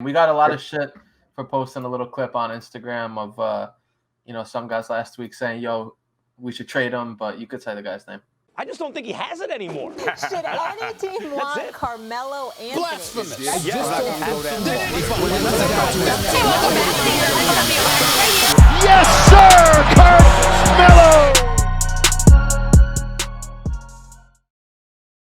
We got a lot of shit for posting a little clip on Instagram of, some guys last week saying, yo, we should trade him, but you could say the guy's name. I just don't think he has it anymore. Should any team want Carmelo Anthony? Blasphemous. Yes, sir, Carmelo.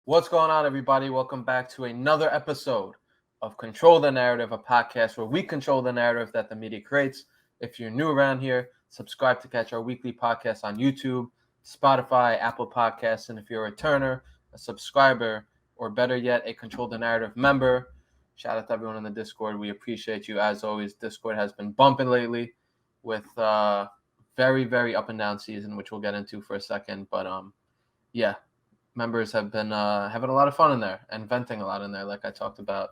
What's going on, everybody? Welcome back to another episode of Control the Narrative, a podcast where we control the narrative that the media creates. If you're new around here, subscribe to catch our weekly podcast on YouTube, Spotify, Apple Podcasts, and if you're a returner, a subscriber, or better yet, a Control the Narrative member, shout out to everyone in the Discord. We appreciate you. As always, Discord has been bumping lately with very, very up and down season, which we'll get into for a second. But yeah, members have been having a lot of fun in there and venting a lot in there, like I talked about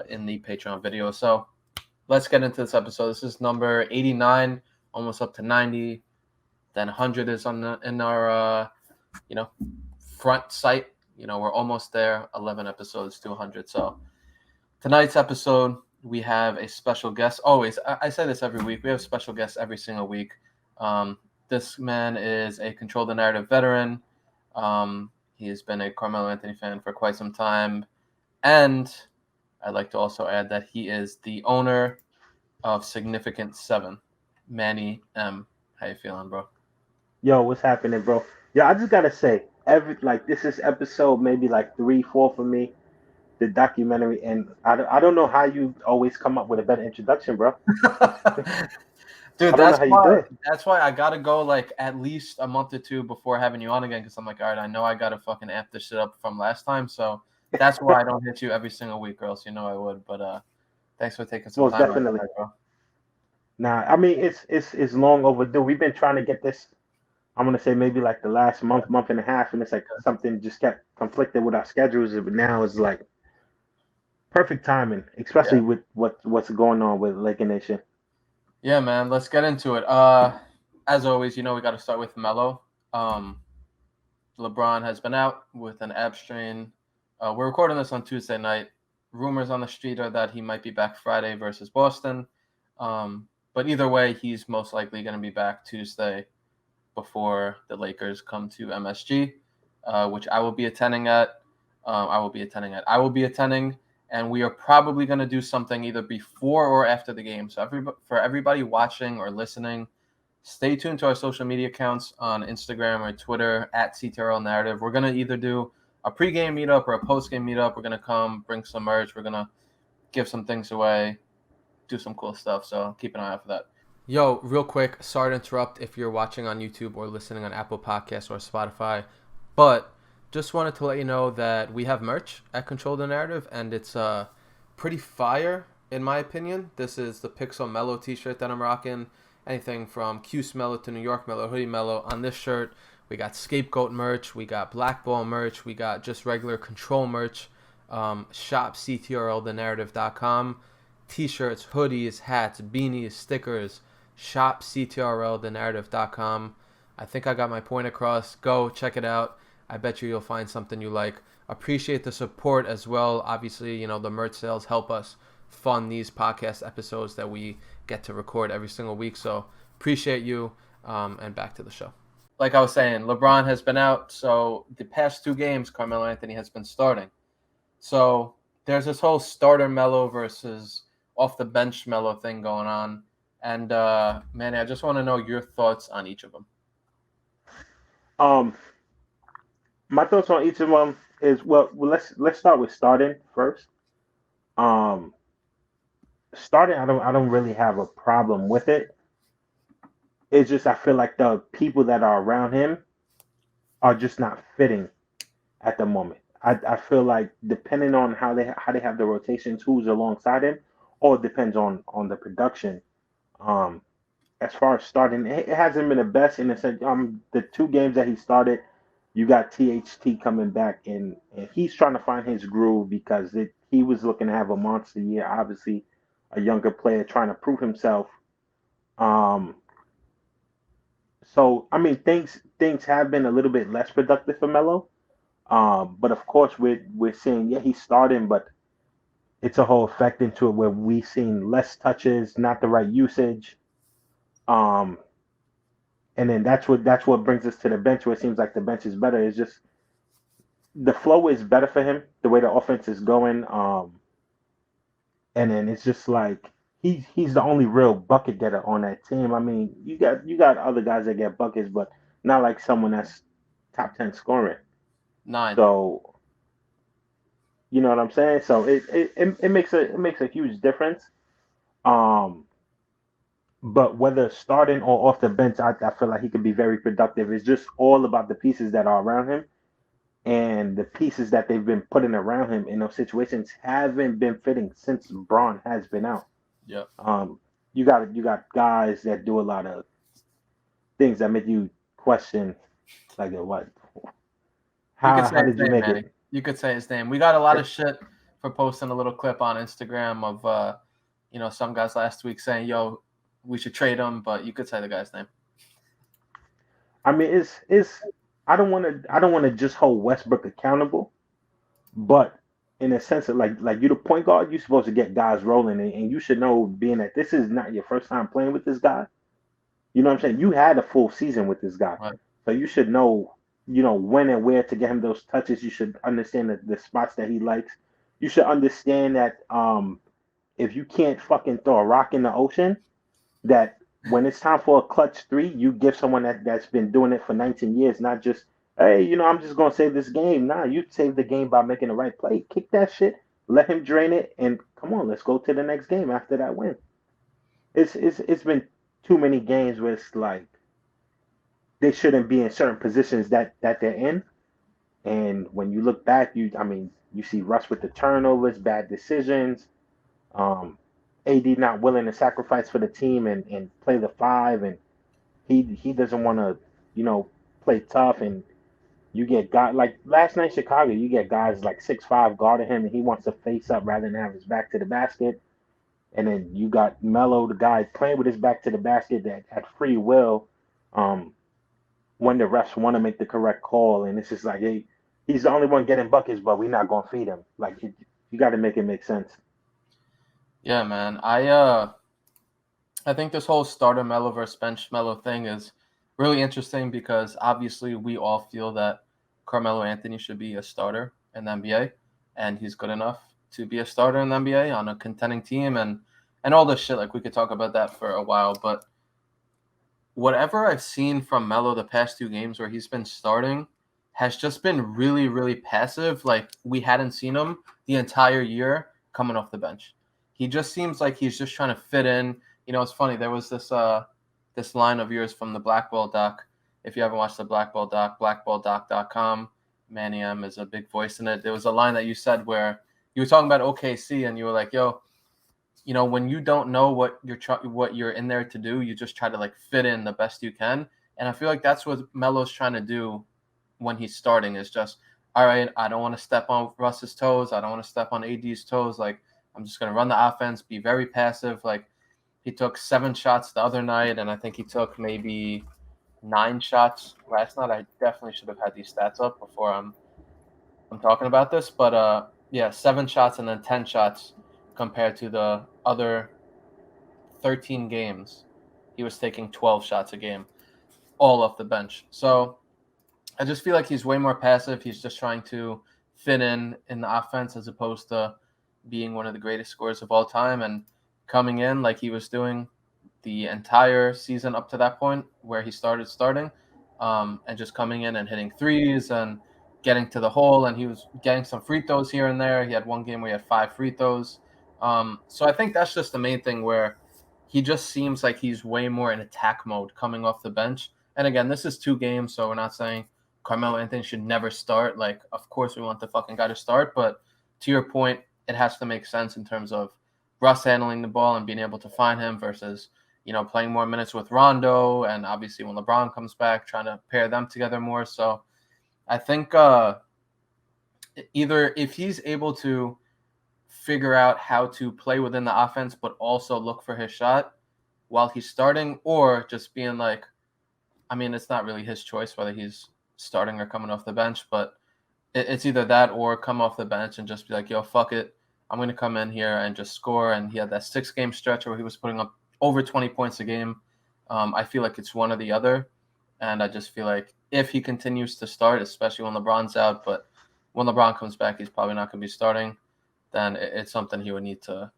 in the Patreon video. So let's get into this episode. This is number 89, almost up to 90. Then 100 is in our front site. We're almost there. 11 episodes to 100. So tonight's episode, we have a special guest. Always, I say this every week. We have special guests every single week. This man is a Control the Narrative veteran. He has been a Carmelo Anthony fan for quite some time. And I'd like to also add that he is the owner of Significant 7. Manny M. How you feeling, bro? Yo, what's happening, bro? Yeah, I just gotta say, this is episode maybe like 3, 4 for me, the documentary, and I don't know how you always come up with a better introduction, bro. Dude, that's why I gotta go like at least a month or two before having you on again, because I'm like, all right, I know I gotta fucking amp this shit up from last time, so that's why I don't hit you every single week, or else you know I would. But thanks for taking some time. Definitely, bro. Nah, I mean it's long overdue. We've been trying to get this. I'm gonna say maybe like the last month and a half, and it's like something just kept conflicted with our schedules. But now it's like perfect timing, especially with what's going on with Laker Nation. Yeah, man. Let's get into it. As always, we got to start with Melo. LeBron has been out with an ab strain. We're recording this on Tuesday night. Rumors on the street are that he might be back Friday versus Boston. But either way, he's most likely going to be back Tuesday before the Lakers come to MSG, which I will be attending at. I will be attending, and we are probably going to do something either before or after the game. So for everybody watching or listening, stay tuned to our social media accounts on Instagram or Twitter at CTRL Narrative. We're going to either do a pregame meetup or a postgame meetup. We're going to come, bring some merch. We're going to give some things away, do some cool stuff. So keep an eye out for that. Yo, real quick, sorry to interrupt if you're watching on YouTube or listening on Apple Podcasts or Spotify, but just wanted to let you know that we have merch at Control the Narrative, and it's pretty fire, in my opinion. This is the Pixel Melo t-shirt that I'm rocking. Anything from Cuse Melo to New York Melo, Hoodie Melo. On this shirt, we got Scapegoat merch, we got Blackball merch, we got just regular Control merch. Shop CTRLthenarrative.com. T-shirts, hoodies, hats, beanies, stickers. Shop CTRLthenarrative.com. I think I got my point across. Go check it out. I bet you'll find something you like. Appreciate the support as well. Obviously, the merch sales help us fund these podcast episodes that we get to record every single week. So appreciate you. And back to the show. Like I was saying, LeBron has been out. So the past 2 games, Carmelo Anthony has been starting. So there's this whole starter Melo versus off the bench Melo thing going on. And Manny, I just want to know your thoughts on each of them. My thoughts on each of them is let's start with starting first. Starting, I don't really have a problem with it. It's just I feel like the people that are around him are just not fitting at the moment. I feel like depending on how they have the rotations, who's alongside him, all depends on the production. As far as starting, it hasn't been the best in the sense. The 2 games that he started, you got THT coming back, and he's trying to find his groove because he was looking to have a monster year. Obviously, a younger player trying to prove himself. So I mean, things have been a little bit less productive for Melo. But of course, we're seeing he's starting, but it's a whole effect into it where we've seen less touches, not the right usage. Um, and then that's what brings us to the bench, where it seems like the bench is better. It's just the flow is better for him, the way the offense is going. And then it's just like he's the only real bucket getter on that team. I mean, you got other guys that get buckets, but not like someone that's top 10 scoring. 9. So you know what I'm saying? So it makes a huge difference. Um, but whether starting or off the bench, I feel like he could be very productive. It's just all about the pieces that are around him, and the pieces that they've been putting around him in those situations haven't been fitting since Braun has been out. Yep. You got guys that do a lot of things that make you question, like what? You could How say his did you name, make Manny. it? You could say his name. We got a lot of shit for posting a little clip on Instagram of some guys last week saying, "Yo, we should trade him," but you could say the guy's name. I mean, it's I don't want to just hold Westbrook accountable, but in a sense of like you're the point guard, you're supposed to get guys rolling, and you should know, being that this is not your first time playing with this guy. You know what I'm saying? You had a full season with this guy, Right. so you should know, when and where to get him those touches. You should understand the spots that he likes. You should understand that if you can't fucking throw a rock in the ocean, that when it's time for a clutch three, you give someone that's been doing it for 19 years, not just, hey, I'm just gonna save this game. Nah, you save the game by making the right play. Kick that shit, let him drain it, and come on, let's go to the next game after that win. It's been too many games where it's like they shouldn't be in certain positions that they're in. And when you look back, you see Russ with the turnovers, bad decisions, um, AD not willing to sacrifice for the team and play the five, and he doesn't want to, play tough. And you get guys like last night in Chicago, you get guys like 6'5" guarding him, and he wants to face up rather than have his back to the basket. And then you got Melo, the guy playing with his back to the basket that at free will, um, when the refs want to make the correct call, and it's just like, hey, he's the only one getting buckets, but we're not gonna feed him. Like you got to make it make sense. Yeah, man. I think this whole starter Melo versus bench Melo thing is really interesting because obviously we all feel that Carmelo Anthony should be a starter in the NBA, and he's good enough to be a starter in the NBA on a contending team and all this shit. Like, we could talk about that for a while, but whatever I've seen from Melo the past 2 games where he's been starting has just been really, really passive. Like, we hadn't seen him the entire year coming off the bench. He just seems like he's just trying to fit in. It's funny. There was this line of yours from the Black Ball doc. If you haven't watched the Black Ball doc, blackballdoc.com, Manny M is a big voice in it. There was a line that you said where you were talking about OKC, and you were like, yo, when you don't know what you're in there to do, you just try to like fit in the best you can. And I feel like that's what Melo's trying to do when he's starting, is just, all right, I don't want to step on Russ's toes. I don't want to step on AD's toes. Like, I'm just going to run the offense, be very passive. Like, he took 7 shots the other night, and I think he took maybe 9 shots last night. I definitely should have had these stats up before I'm talking about this. But, 7 shots and then 10 shots compared to the other 13 games. He was taking 12 shots a game, all off the bench. So I just feel like he's way more passive. He's just trying to fit in the offense as opposed to being one of the greatest scorers of all time and coming in like he was doing the entire season up to that point where he started starting, and just coming in and hitting threes and getting to the hole. And he was getting some free throws here and there. He had one game where he had 5 free throws. So I think that's just the main thing, where he just seems like he's way more in attack mode coming off the bench. And again, this is 2 games, so we're not saying Carmelo Anthony should never start. Like, of course we want the fucking guy to start, but to your point, it has to make sense in terms of Russ handling the ball and being able to find him versus, playing more minutes with Rondo, and obviously when LeBron comes back, trying to pair them together more. So I think either if he's able to figure out how to play within the offense but also look for his shot while he's starting, or just being like, I mean, it's not really his choice whether he's starting or coming off the bench, but it's either that or come off the bench and just be like, yo, fuck it, I'm going to come in here and just score. And he had that 6-game stretch where he was putting up over 20 points a game. I feel like it's one or the other. And I just feel like if he continues to start, especially when LeBron's out, but when LeBron comes back, he's probably not going to be starting, then it's something he would need to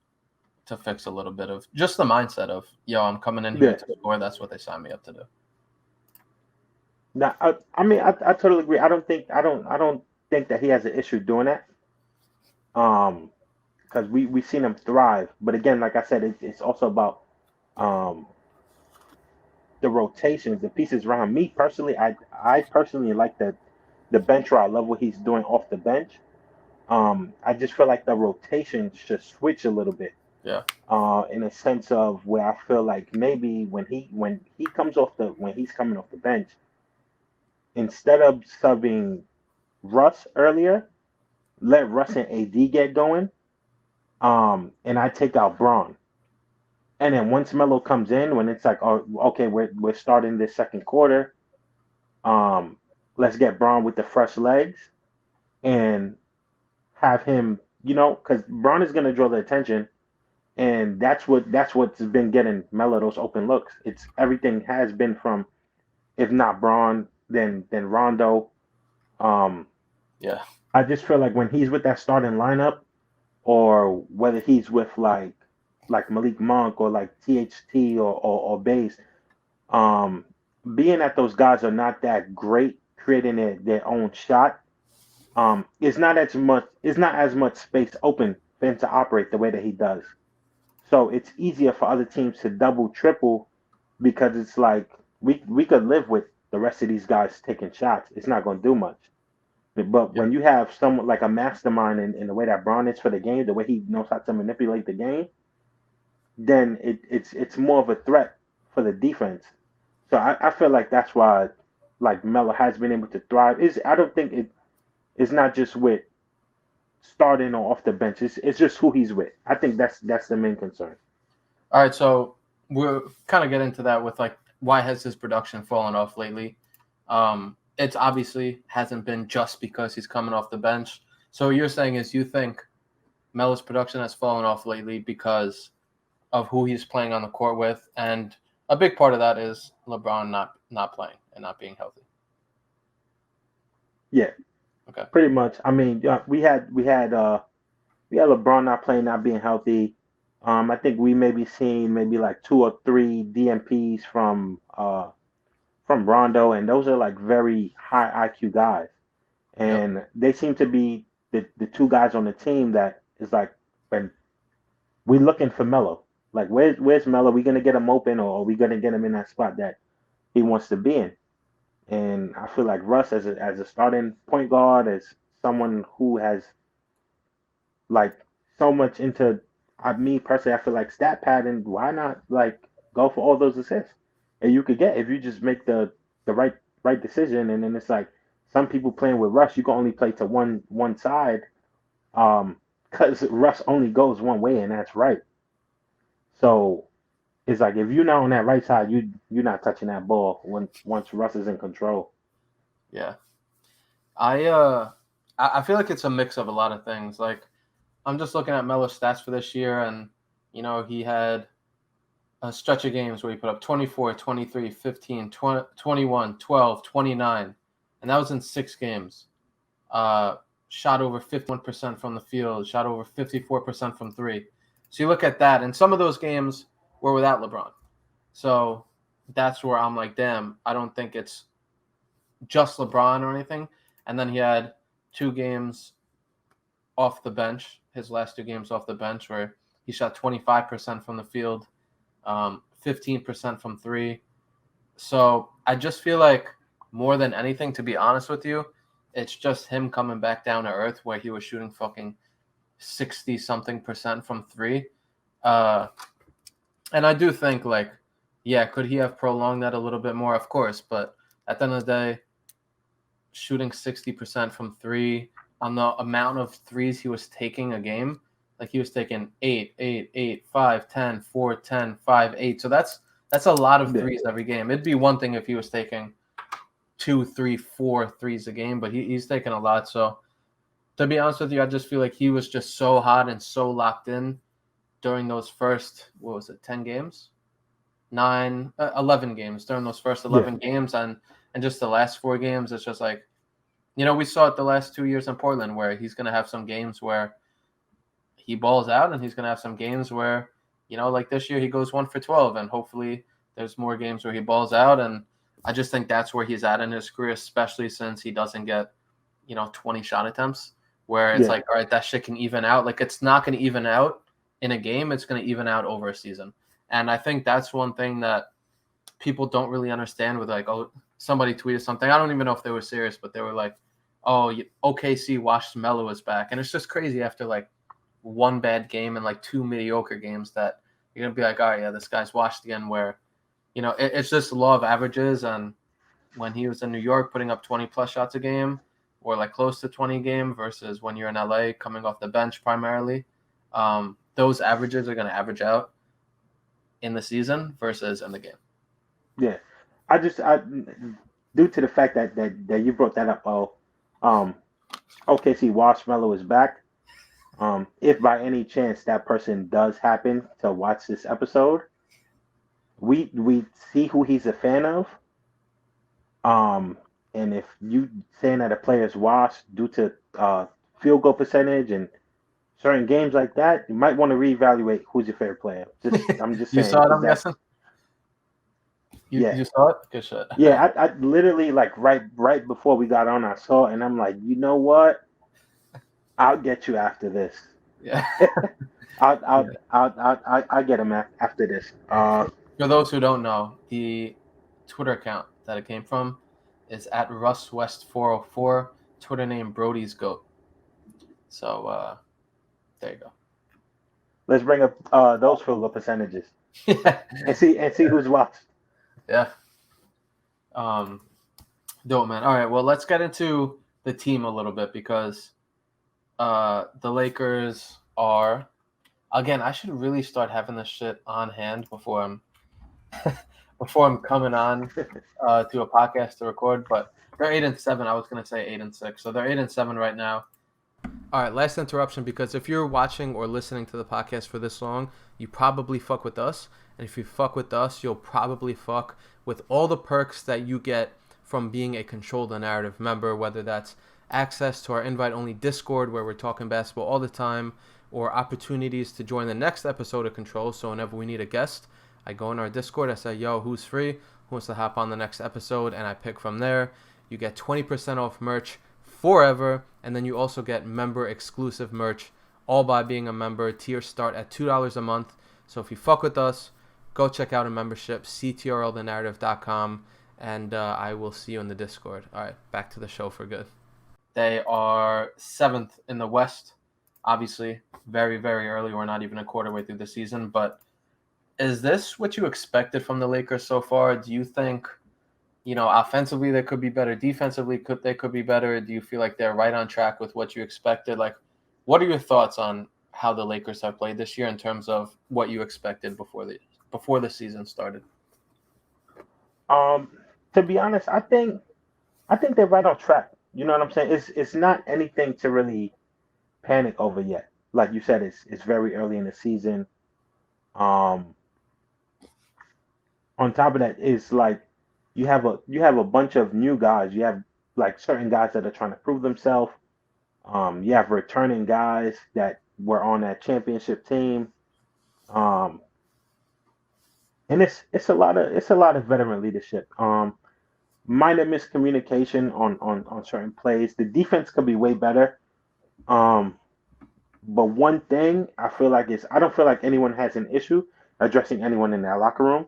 fix a little bit of just the mindset of, yo, I'm coming in here to score. That's what they signed me up to do. Now, I mean, I totally agree. I don't think that he has an issue doing that. Because we've seen him thrive. But again, like I said, it's also about the rotations, the pieces around me personally. I personally like the bench role. I love what he's doing off the bench. I just feel like the rotation should switch a little bit. Yeah. In a sense of where I feel like maybe when he's coming off the bench, instead of subbing Russ earlier, let Russ and AD get going. And I take out Braun. And then once Melo comes in, when it's like, oh, okay, we're starting this second quarter. Let's get Braun with the fresh legs and have him, because Braun is gonna draw the attention, and that's what's been getting Melo those open looks. It's everything has been from, if not Braun, then Rondo. Yeah. I just feel like when he's with that starting lineup, or whether he's with like Malik Monk or like THT or Base, being that those guys are not that great creating their own shot, it's not as much space open for him to operate the way that he does. So it's easier for other teams to double, triple, because it's like we could live with the rest of these guys taking shots. It's not going to do much. But when you have someone like a mastermind in the way that Braun is for the game, the way he knows how to manipulate the game, then it's more of a threat for the defense. So I feel like that's why like Melo has been able to thrive. I don't think it's not just with starting or off the bench. It's just who he's with. I think that's the main concern. All right, so we'll kind of get into that with like why has his production fallen off lately? It's obviously hasn't been just because he's coming off the bench. So what you're saying is you think Melo's production has fallen off lately because of who he's playing on the court with, and a big part of that is LeBron not playing and not being healthy. Yeah. Okay. Pretty much. I mean, we had LeBron not playing, not being healthy. I think we maybe seen maybe like 2 or 3 DMPs from Rondo, and those are like very high IQ guys, and they seem to be the 2 guys on the team that is like, when we're looking for Melo, like where's Melo? We gonna get him open, or are we gonna get him in that spot that he wants to be in? And I feel like Russ as a starting point guard, as someone who has like so much into me personally, I feel like stat pattern. Why not like go for all those assists? And you could get, if you just make the right decision. And then it's like some people playing with Russ, you can only play to one side, because Russ only goes one way, and that's right. So it's like if you're not on that right side, you're not touching that ball once Russ is in control. Yeah, I feel like it's a mix of a lot of things. Like I'm just looking at Melo's stats for this year, and he had a stretch of games where he put up 24, 23, 15, 20, 21, 12, 29, and that was in 6 games. Shot over 51% from the field, shot over 54% from 3. So you look at that, and some of those games were without LeBron. So that's where I'm like, damn, I don't think it's just LeBron or anything. And then he had 2 games off the bench, his last 2 games off the bench, where he shot 25% from the field, 15% from 3. So I just feel like more than anything, to be honest with you, it's just him coming back down to earth where he was shooting fucking 60-something% from 3. And I do think, like, yeah, could he have prolonged that a little bit more? Of course. But at the end of the day, shooting 60% from 3 on the amount of threes he was taking a game, like he was taking 8, 8, 8, 5, 10, 4, 10, 5, 8. So that's a lot of threes every game. It'd be one thing if he was taking 2, 3, 4 threes a game, but he's taking a lot. So To be honest with you, I just feel like he was just so hot and so locked in during those first, 10 games? 11 games during those first 11 games. And just the last 4 games, it's just like, we saw it the last 2 years in Portland where he's going to have some games where he balls out and he's going to have some games where, like this year he goes 1 for 12 and hopefully there's more games where he balls out. And I just think that's where he's at in his career, especially since he doesn't get, 20 shot attempts where it's like, all right, that shit can even out. Like it's not going to even out in a game. It's going to even out over a season. And I think that's one thing that people don't really understand with like, oh, somebody tweeted something. I don't even know if they were serious, but they were like, oh, OKC watched Melo is back. And it's just crazy after like one bad game and like 2 mediocre games that you're going to be like, all right, yeah, this guy's washed again where, it's just the law of averages. And when he was in New York putting up 20 plus shots a game or like close to 20 a game versus when you're in LA coming off the bench primarily, those averages are going to average out in the season versus in the game. Yeah. I due to the fact that you brought that up, OKC Wash Melo is back. If by any chance that person does happen to watch this episode, we see who he's a fan of. And if you saying that a player is washed due to field goal percentage and certain games like that, you might want to reevaluate who's your favorite player. I'm just You saying. saw it, I'm guessing? You saw it? Good shit. Yeah, I literally like right before we got on, I saw it and I'm like, you know what? I'll get you after this. Yeah. I'll get him after this. For those who don't know, the Twitter account that it came from is at RussWest404, Twitter name Brody's Goat. So there you go. Let's bring up those field goal percentages. and see who's watched. Yeah. Dope, man. All right, well, let's get into the team a little bit because the Lakers are, again, I should really start having this shit on hand before I'm coming on to a podcast to record, but they're 8-7. I was going to say 8-6. So they're 8-7 right now. All right, last interruption, because if you're watching or listening to the podcast for this long, you probably fuck with us. And if you fuck with us, you'll probably fuck with all the perks that you get from being a Control the Narrative member, whether that's access to our invite-only Discord where we're talking basketball all the time, or opportunities to join the next episode of Control. So whenever we need a guest, I go in our Discord, I say, yo, who's free? Who wants to hop on the next episode? And I pick from there. You get 20% off merch forever, and then you also get member-exclusive merch, all by being a member. Tiers start at $2 a month. So if you fuck with us, go check out a membership, CTRLthenarrative.com, and I will see you in the Discord. All right, back to the show for good. They are 7th in the West. Obviously, very, very early. We're not even a quarter way through the season, but is this what you expected from the Lakers so far? Do you think, offensively they could be better, defensively they could be better? Do you feel like they're right on track with what you expected? Like, what are your thoughts on how the Lakers have played this year in terms of what you expected before the season started? To be honest, I think they're right on track. You know what I'm saying? It's not anything to really panic over yet. Like you said, it's very early in the season. On top of that, it's like you have a bunch of new guys. You have like certain guys that are trying to prove themselves. You have returning guys that were on that championship team. And it's a lot of veteran leadership. Minor miscommunication on certain plays. The defense could be way better. But one thing I feel like is I don't feel like anyone has an issue addressing anyone in that locker room.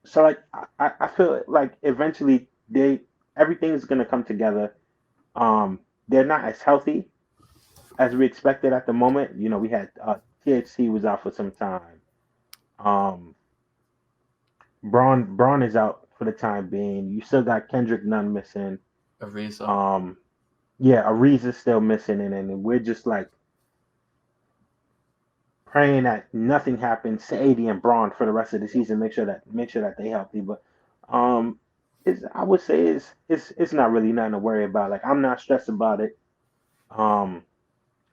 So like I feel like eventually everything is gonna come together. They're not as healthy as we expected at the moment. We had THC was out for some time. Braun is out for the time being. You still got Kendrick Nunn missing. Ariza. Ariza's still missing, and we're just like praying that nothing happens to AD and Braun for the rest of the season. Make sure that they healthy. But I would say it's not really nothing to worry about. Like I'm not stressed about it.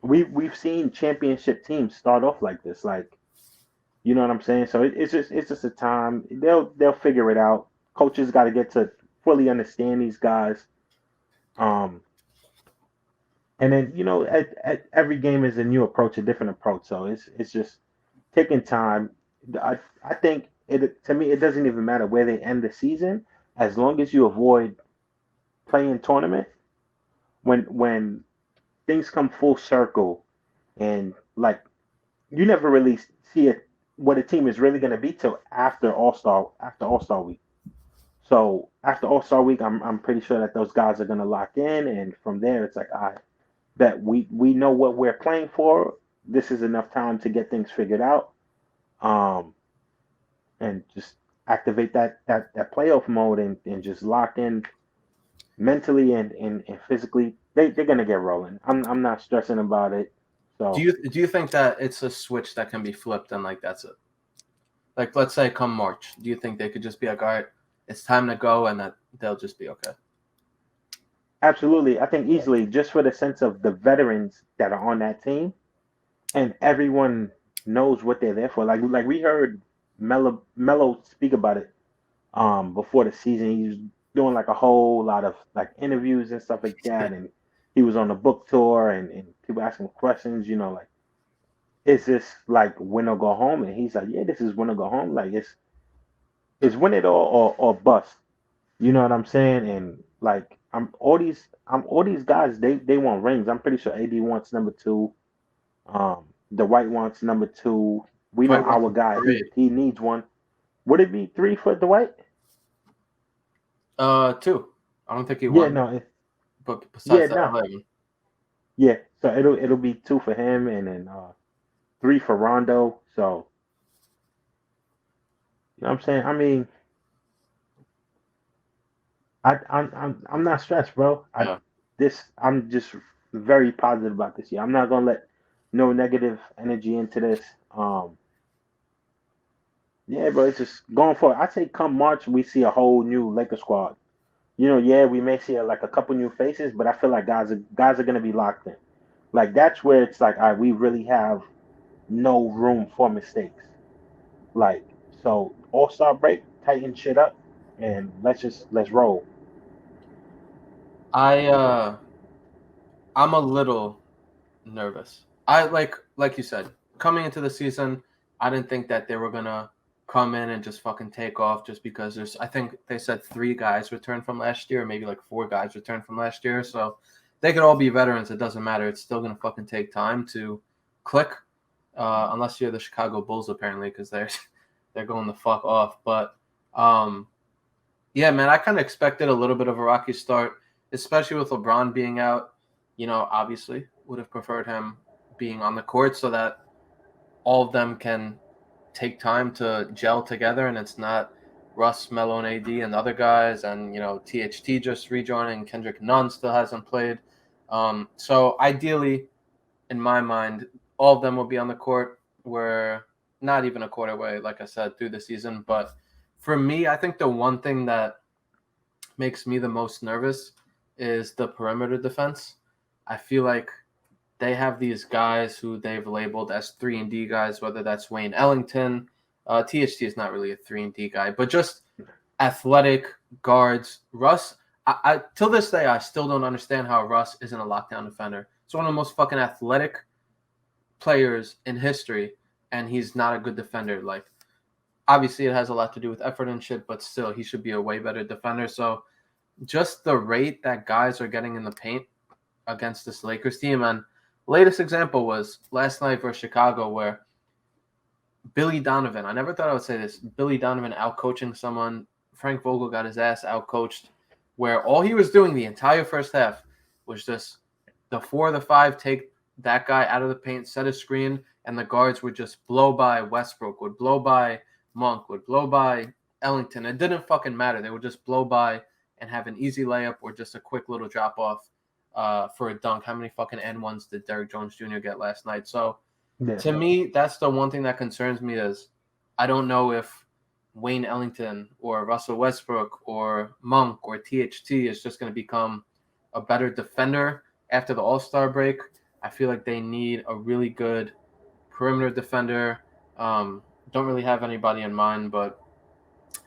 We've seen championship teams start off like this, like you know what I'm saying. So it's just a time they'll figure it out. Coaches got to get to fully understand these guys. Um, and then at every game is a new approach, a different approach. So it's just taking time. I think to me it doesn't even matter where they end the season as long as you avoid playing tournament when things come full circle and like you never really see it what a team is really going to be till after All Star week. So after All Star week, I'm pretty sure that those guys are going to lock in, and from there it's like I bet we know what we're playing for. This is enough time to get things figured out, um, and just activate that playoff mode and just lock in mentally and physically. They're gonna get rolling. I'm not stressing about it. Do So you think that it's a switch that can be flipped and like that's it? Like let's say come March, do you think they could just be like, all right, it's time to go, and that they'll just be okay? absolutely, I think easily just for the sense of the veterans that are on that team and everyone knows what they're there for. Like we heard Melo speak about it before the season. He was doing like a whole lot of like interviews and stuff like that, and he was on a book tour and people asking him questions. Like is this like win or go home? And he's like, yeah, this is win or go home. Like it's win it or bust. You know what I'm saying? And like I'm all these guys. They want rings. I'm pretty sure AD wants number two. The White wants number two. We know Dwight wants our guy. He three. he needs one. Would it be three for Dwight? Two. I don't think he Yeah, won, no, but yeah, besides that, no, 11. yeah. So it'll be two for him and then three for Rondo. So you know what I'm saying? I mean, I'm not stressed, bro. Yeah. I'm just very positive about this year. I'm not gonna let no negative energy into this. Yeah, bro, it's just going forward. I say come March we see a whole new Lakers squad. Yeah, we may see like a couple new faces, but I feel like guys are gonna be locked in. Like that's where it's like, all right, we really have no room for mistakes. Like so, All-Star break, tighten shit up, and let's roll. I I'm a little nervous. I like you said, coming into the season, I didn't think that they were gonna come in and just fucking take off just because I think they said 3 guys returned from last year, maybe like 4 guys returned from last year. So they could all be veterans. It doesn't matter. It's still gonna fucking take time to click, unless you're the Chicago Bulls apparently, because they're going the fuck off. But um, yeah, man, I kind of expected a little bit of a rocky start, especially with LeBron being out. Obviously would have preferred him being on the court so that all of them can take time to gel together and it's not Russ, Melo, and AD and the other guys and, THT just rejoining. Kendrick Nunn still hasn't played. So ideally, in my mind, all of them will be on the court. We're not even a quarter way, like I said, through the season. But for me, I think the one thing that makes me the most nervous is the perimeter defense. I feel like they have these guys who they've labeled as 3-and-D guys, whether that's Wayne Ellington. THT is not really a 3-and-D guy, but just athletic guards. Russ, I till this day, I still don't understand how Russ isn't a lockdown defender. He's one of the most fucking athletic players in history, and he's not a good defender. Like, obviously, it has a lot to do with effort and shit, but still, he should be a way better defender. So just the rate that guys are getting in the paint against this Lakers team. And latest example was last night versus Chicago where Billy Donovan, I never thought I would say this, Billy Donovan out-coaching someone. Frank Vogel got his ass out-coached where all he was doing the entire first half was just the 4 or the 5 take that guy out of the paint, set a screen, and the guards would just blow by Westbrook, would blow by Monk, would blow by Ellington. It didn't fucking matter. They would just blow by and have an easy layup or just a quick little drop-off for a dunk. How many fucking N1s did Derrick Jones Jr. get last night? So Yeah. to me, that's the one thing that concerns me is I don't know if Wayne Ellington or Russell Westbrook or Monk or THT is just going to become a better defender after the All-Star break, I feel like they need a really good perimeter defender. Don't really have anybody in mind, but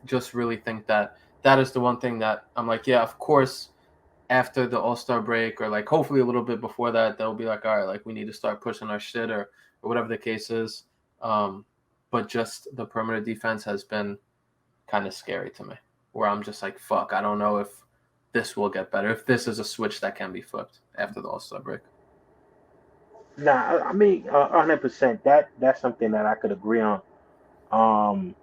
just really think that is the one thing that I'm like, yeah, of course, after the All-Star break or like hopefully a little bit before that, they'll be like, all right, like we need to start pushing our shit or whatever the case is. But just the perimeter defense has been kind of scary to me, where I'm just like, fuck, I don't know if this will get better, if this is a switch that can be flipped after the All-Star break. Nah, I mean, 100%. That's something that I could agree on. Um,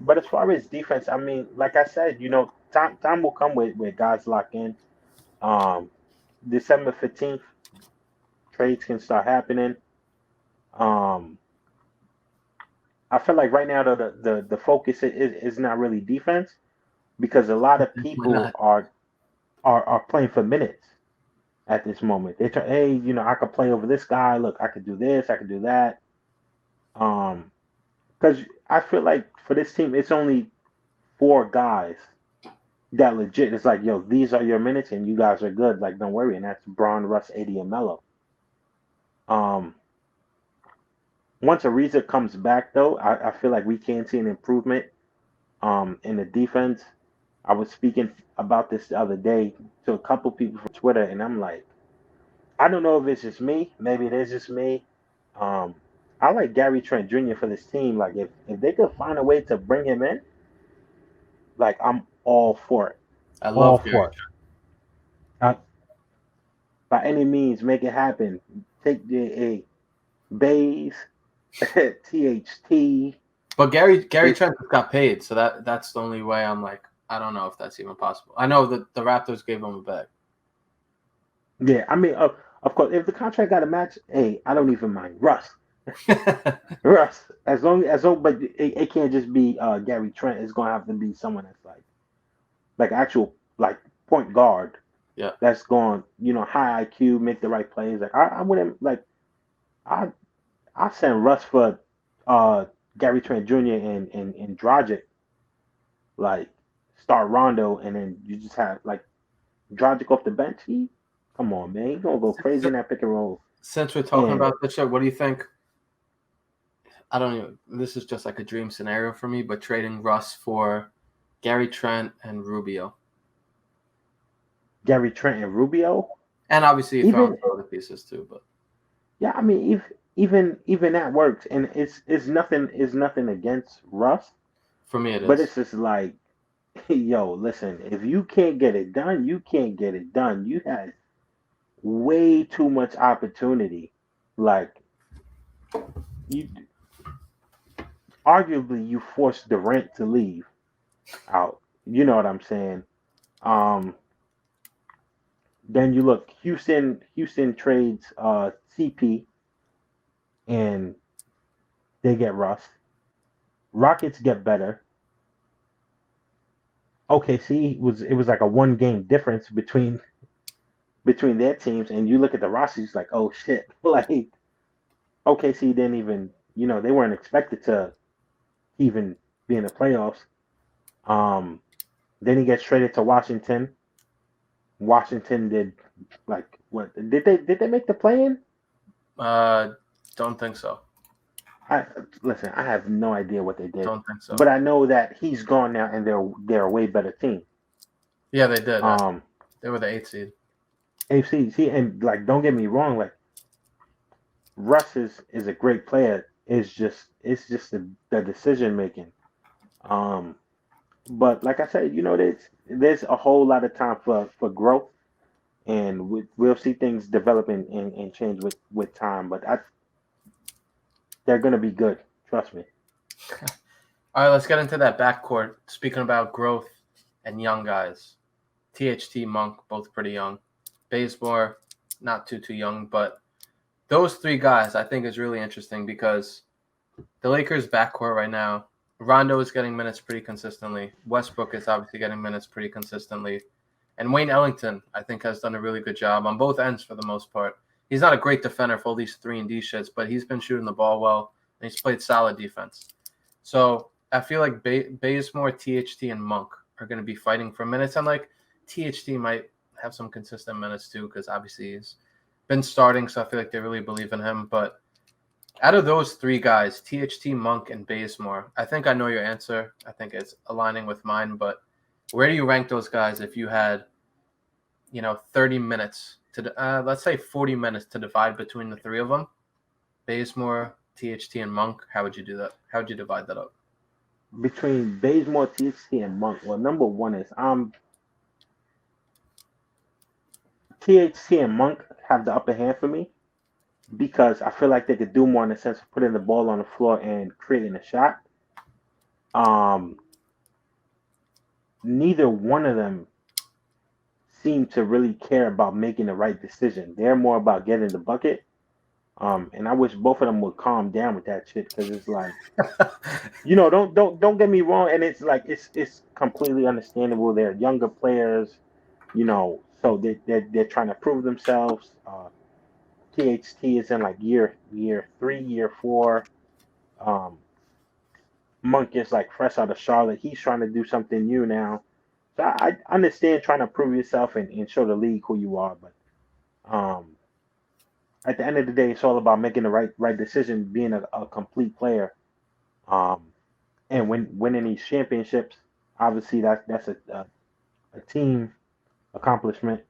but as far as defense, I mean, like I said, time will come with guys lock in. Um, December 15th, trades can start happening. Um, I feel like right now the focus is not really defense because a lot of Definitely people not. are playing for minutes at this moment. They try, hey, I could play over this guy. Look, I could do this, I could do that. Because I feel like for this team, it's only four guys that legit. It's like, yo, these are your minutes, and you guys are good. Like, don't worry. And that's Braun, Russ, AD, and Melo. Um, Once Ariza comes back, though, I feel like we can see an improvement in the defense. I was speaking about this the other day to a couple people from Twitter, and I'm like, I don't know if it's just me. Maybe it is just me. Um, I like Gary Trent Jr. for this team. Like, if they could find a way to bring him in, like, I'm all for it. I All love Gary. for it. Uh, by any means, make it happen. Take the Bays, THT. But Gary Trent got paid, so that's the only way I'm like, I don't know if that's even possible. I know that the Raptors gave him a bag. Yeah, I mean, of course, if the contract got a match, hey, I don't even mind. Russ, as long, but it can't just be Gary Trent. It's gonna have to be someone that's like actual like point guard. Yeah. That's going, high IQ, make the right plays. Like I wouldn't like I send Russ for Gary Trent Jr. and Dragic, like start Rondo, and then you just have like Dragic off the bench. Come on, man, he's gonna go crazy in that pick and roll. Since we're talking And about this shit, what do you think? I don't even. This is just like a dream scenario for me, but trading Russ for Gary Trent and Rubio. Gary Trent and Rubio, And obviously you throw even in other pieces too, but yeah, I mean, if even that works, and it's nothing against Russ, for me it but is. it's just like, yo, listen, if you can't get it done, you can't get it done. You had way too much opportunity. Like you, arguably, you forced Durant to leave out. You know what I'm saying? Um, then you look, Houston trades CP, and they get Russ. Rockets get better. OKC it was like a 1 game difference between their teams, and you look at the rosters like, oh shit, like OKC didn't even, they weren't expected to even be in the playoffs. Then he gets traded to Washington. Washington did like what did they make the play-in? Don't think so. Listen, I have no idea what they did, Don't think so. but I know that he's gone now, and they're a way better team. Yeah, they did. They were the 8th seed. AFC, and like, don't get me wrong, like Russ is a great player. It's just the decision making. But like I said, there's a whole lot of time for growth, and we'll see things develop and change with time. But they're gonna be good. Trust me. All right, let's get into that backcourt. Speaking about growth and young guys, THT, Monk, both pretty young. Bazemore, not too young, but those three guys I think is really interesting because the Lakers' backcourt right now, Rondo is getting minutes pretty consistently. Westbrook is obviously getting minutes pretty consistently. And Wayne Ellington, I think, has done a really good job on both ends for the most part. He's not a great defender for all these 3-and-D shits, but he's been shooting the ball well, and he's played solid defense. So I feel like Bazemore, THT, and Monk are going to be fighting for minutes. And, like, THT might have some consistent minutes too, because obviously he's been starting, so I feel like they really believe in him. But out of those three guys, THT, Monk, and Bazemore, I think I know your answer. I think it's aligning with mine. But where do you rank those guys if you had, 30 minutes to, let's say 40 minutes to divide between the three of them? Bazemore, THT, and Monk. How would you do that? How would you divide that up? Between Bazemore, THT, and Monk. Well, number one is THT and Monk have the upper hand for me because I feel like they could do more in the sense of putting the ball on the floor and creating a shot. Neither one of them seem to really care about making the right decision. They're more about getting the bucket. And I wish both of them would calm down with that shit because it's like, don't get me wrong, and it's like it's completely understandable. They're younger players, so they're trying to prove themselves. THT is in like year 3, year 4. Monk is like fresh out of Charlotte. He's trying to do something new now. So I understand trying to prove yourself and show the league who you are, but at the end of the day, it's all about making the right decision, being a complete player, and winning these championships. Obviously, that's a team accomplishment.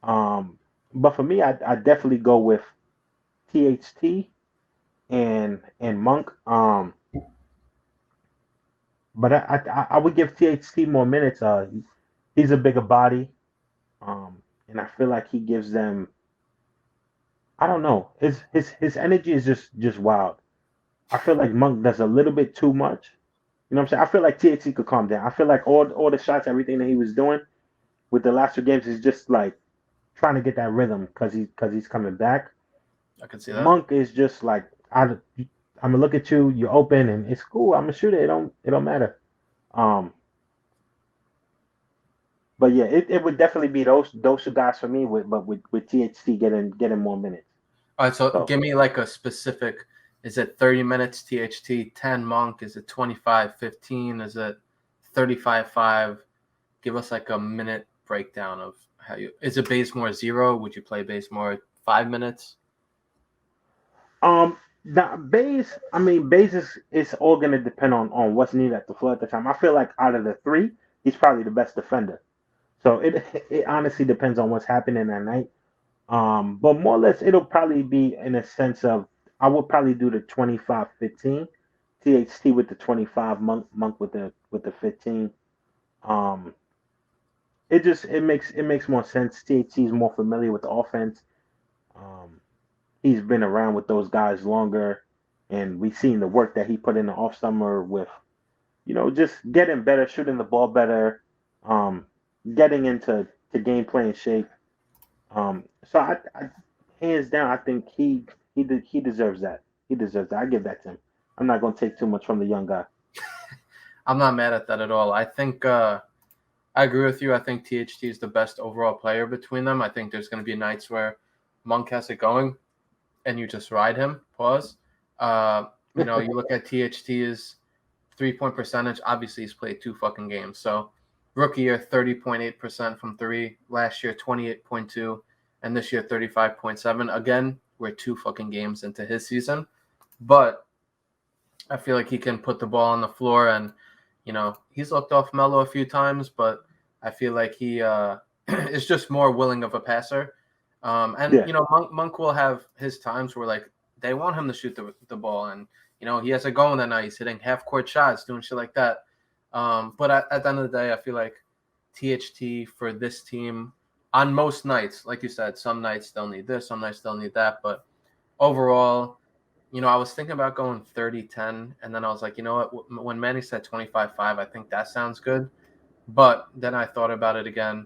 But for me, I definitely go with THT and Monk. But I would give THT more minutes. He's a bigger body, and I feel like he gives them. I don't know. His energy is just wild. I feel like Monk does a little bit too much. You know what I'm saying? I feel like THT could calm down. I feel like all the shots, everything that he was doing with the last 2 games is just like trying to get that rhythm because he's coming back. I can see that. Monk is just like I'm gonna look at you, you're open, and it's cool. I'm gonna shoot it. It don't matter. But yeah, it would definitely be those 2 guys for me. With THT getting more minutes. All right, so give me like a specific. Is it 30 minutes THT, 10 Monk? Is it 25, 15? Is it 35, 5? Give us like a minute breakdown of how you. Is it Bazemore 0? Would you play Bazemore 5 minutes? Baze is all gonna depend on what's needed at the floor at the time. I feel like out of the 3, he's probably the best defender. So it honestly depends on what's happening that night. But more or less, it'll probably be in a sense of I would probably do the 25-15, THT with the 25, Monk with the 15. It makes more sense. THT is more familiar with the offense. He's been around with those guys longer, and we've seen the work that he put in the off summer with, just getting better, shooting the ball better, getting into game playing shape. So I hands down, I think he deserves that. He deserves that. I give that to him. I'm not going to take too much from the young guy. I'm not mad at that at all. I think I agree with you. I think THT is the best overall player between them. I think there's going to be nights where Monk has it going, and you just ride him. Pause. You look at THT's 3-point percentage. Obviously, he's played 2 fucking games. So rookie year, 30.8% from 3. Last year, 28.2. And this year, 35.7. Again, we're 2 fucking games into his season. But I feel like he can put the ball on the floor. And, he's looked off Melo a few times. But I feel like he is just more willing of a passer. Monk will have his times where, like, they want him to shoot the ball. And, he has it going that night. He's hitting half-court shots, doing shit like that. But at the end of the day, I feel like THT for this team on most nights, like you said, some nights they'll need this, some nights they'll need that. But overall, I was thinking about going 30-10, and then I was like, you know what? When Manny said 25-5, I think that sounds good. But then I thought about it again,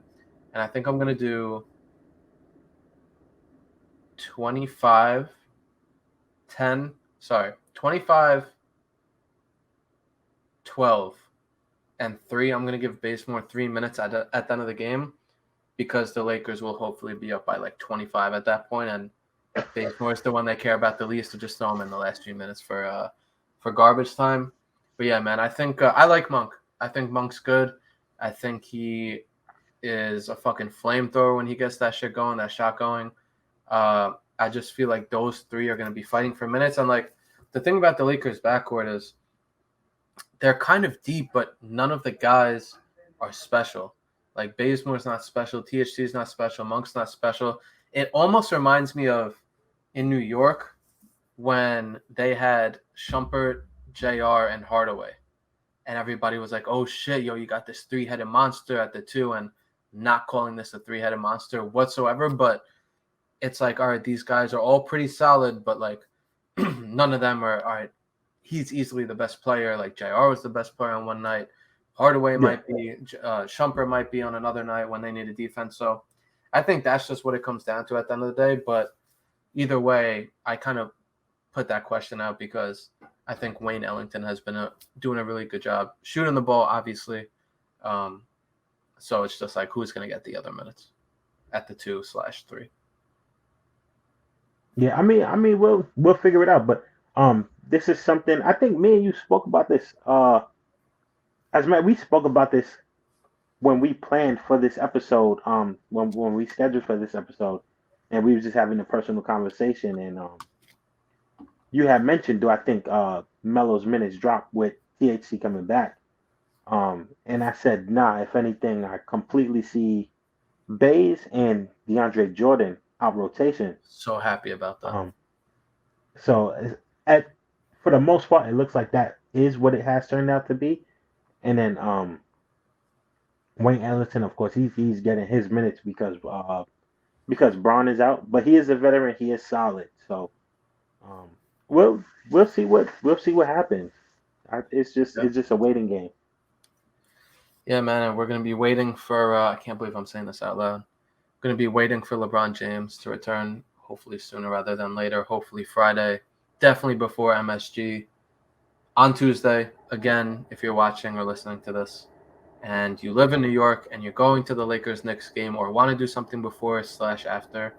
and I think I'm going to do 25-10. Sorry, 25-12. And 3, I'm going to give Bazemore 3 minutes at the end of the game because the Lakers will hopefully be up by like 25 at that point. And Bazemore is the one they care about the least, to just throw him in the last few minutes for garbage time. But yeah, man, I think I like Monk. I think Monk's good. I think he is a fucking flamethrower when he gets that shit going, that shot going. I just feel like those three are going to be fighting for minutes. And like the thing about the Lakers backcourt is they're kind of deep, but none of the guys are special. Like Bazemore's not special, THT's not special, Monk's not special. It almost reminds me of in New York when they had Shumpert, JR, and Hardaway. And everybody was like, oh shit, yo, you got this three-headed monster at the two, and not calling this a three-headed monster whatsoever. But it's like, all right, these guys are all pretty solid, but like none of them are, all right, he's easily the best player. Like JR was the best player on one night. Hardaway might be, Shumpert might be on another night when they need a defense. So I think that's just what it comes down to at the end of the day. But either way, I kind of put that question out because I think Wayne Ellington has been doing a really good job shooting the ball, obviously. So it's just like who's going to get the other minutes at the 2/3. Yeah, I mean, we'll figure it out. But this is something I think me and you spoke about this. As man, we spoke about this when we planned for this episode. When we scheduled for this episode, and we were just having a personal conversation, and you had mentioned, do I think Melo's minutes dropped with THC coming back? And I said, nah. If anything, I completely see Baze and DeAndre Jordan out rotation. So happy about that. So for the most part, it looks like that is what it has turned out to be. And then Wayne Ellington, of course, he's getting his minutes because Braun is out, but he is a veteran. He is solid. So we'll see what happens. It's just a waiting game. Yeah, man, and we're gonna be waiting for. I can't believe I'm saying this out loud. Going to be waiting for LeBron James to return, hopefully sooner rather than later. Hopefully Friday, definitely before MSG. On Tuesday, again, if you're watching or listening to this, and you live in New York and you're going to the Lakers-Knicks game or want to do something before/after,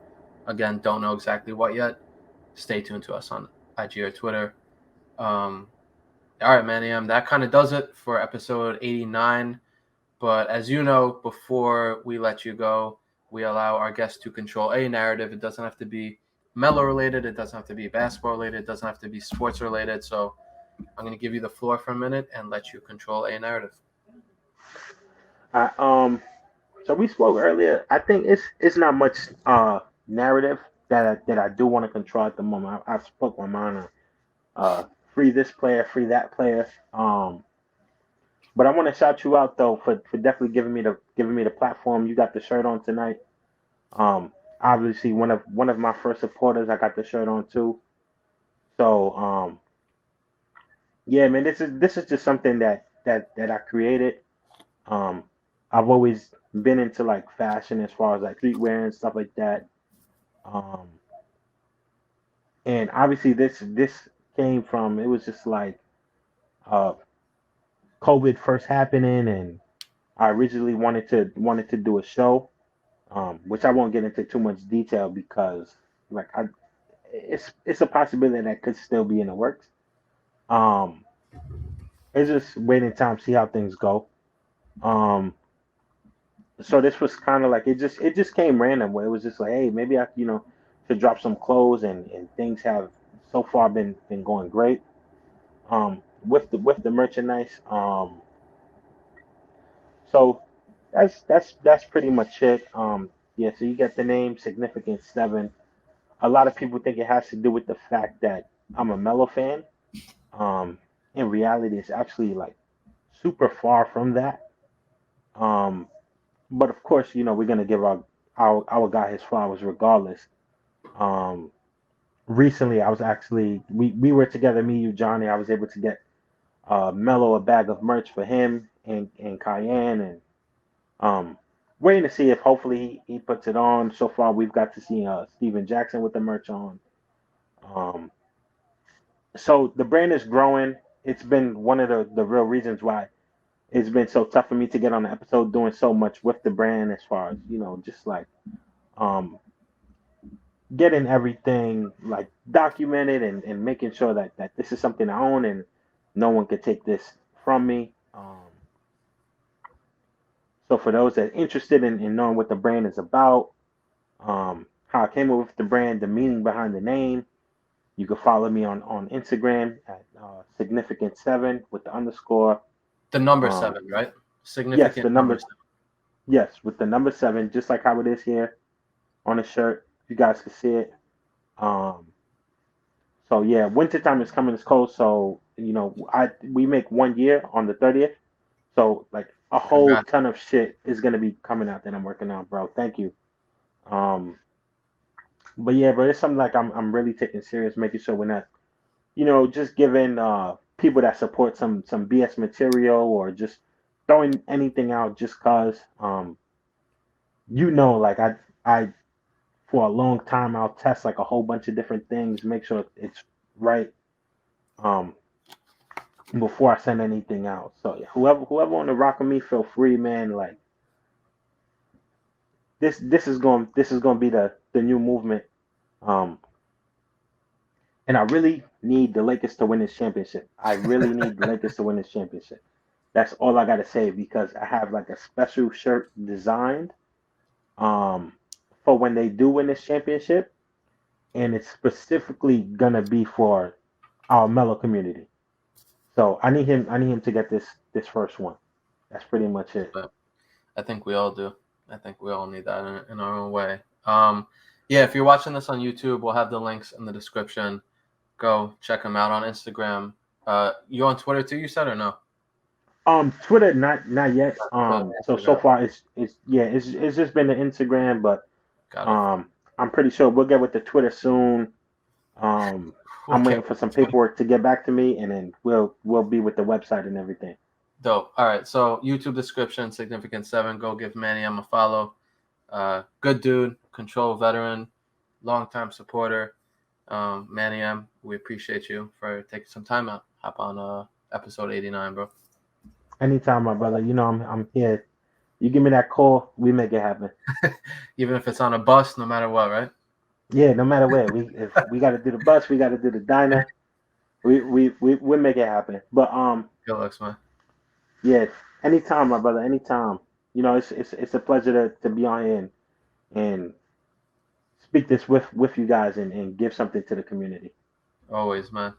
again, don't know exactly what yet, stay tuned to us on IG or Twitter. All right, Manny, that kind of does it for episode 89. But as you know, before we let you go, we allow our guests to control a narrative. It doesn't have to be Melo related. It doesn't have to be basketball related. It doesn't have to be sports related. So I'm going to give you the floor for a minute and let you control a narrative. So we spoke earlier. I think it's not much narrative that I do want to control at the moment. I spoke my mind on free this player, free that player. But I want to shout you out though for definitely giving me the platform. You got the shirt on tonight. Obviously one of my first supporters. I got the shirt on too. So yeah, man, this is just something that I created. I've always been into like fashion as far as like streetwear and stuff like that. And obviously this came from, it was just like COVID first happening, and I originally wanted to do a show, which I won't get into too much detail because like it's a possibility that could still be in the works. It's just waiting time, see how things go. So this was kind of like it just came random where it was just like, hey, maybe I should drop some clothes, and things have so far been going great. With the merchandise. So that's pretty much it. Yeah, so you get the name Significant 7. A lot of people think it has to do with the fact that I'm a Melo fan. In reality, it's actually like super far from that. But of course, we're gonna give our guy his flowers regardless. Recently, I was actually we were together, me, you, Johnny. I was able to get Melo a bag of merch for him and Cayenne, and waiting to see if hopefully he puts it on. So far, we've got to see Steven Jackson with the merch on. So the brand is growing. It's been one of the real reasons why it's been so tough for me to get on the episode, doing so much with the brand as far as just like getting everything like documented and making sure that this is something I own and no one could take this from me. So for those that are interested in knowing what the brand is about, how I came up with the brand, the meaning behind the name, you can follow me on Instagram at significant7 with the underscore. The number Um, 7, right? Yes, Significant the number number. 7. Yes, with the number 7, just like how it is here on the shirt. You guys can see it. So yeah, wintertime is coming. It's cold, so we make 1 year on the 30th. So like a whole Congrats. ton of shit is gonna be coming out that I'm working on, bro. Thank you. Um, but yeah, bro, it's something like I'm really taking serious, making sure we're not, just giving people that support some BS material or just throwing anything out just cause like I for a long time I'll test like a whole bunch of different things, make sure it's right um before I send anything out. So yeah, whoever want to rock with me, feel free, man. Like this is going to be the new movement. Um and I really need the Lakers to win this championship. I really need the Lakers to win this championship. That's all I got to say because I have like a special shirt designed um for when they do win this championship, and it's specifically gonna be for our Melo community. So I need him to get this first one. That's pretty much it. But I think we all do. I think we all need that in our own way. Yeah, if you're watching this on YouTube, we'll have the links in the description. Go check them out on Instagram. You on Twitter too, you said, or no? Twitter not yet. So Instagram. far it's just been the Instagram, but Got it. I'm pretty sure we'll get with the Twitter soon. I'm Okay. waiting for some paperwork to get back to me, and then we'll be with the website and everything. Dope. All right. So YouTube description, Significant7. Go give Manny a follow. Good dude, control veteran, long-time supporter. Manny M, we appreciate you for taking some time out. Hop on episode 89, bro. Anytime, my brother. I'm here. You give me that call, we make it happen. Even if it's on a bus, no matter what, right? Yeah, no matter where. If we got to do the bus, we got to do the diner. We make it happen. But Good looks, man. yeah, anytime, my brother. Anytime. It's a pleasure to be on here and speak this with you guys and give something to the community. Always, man.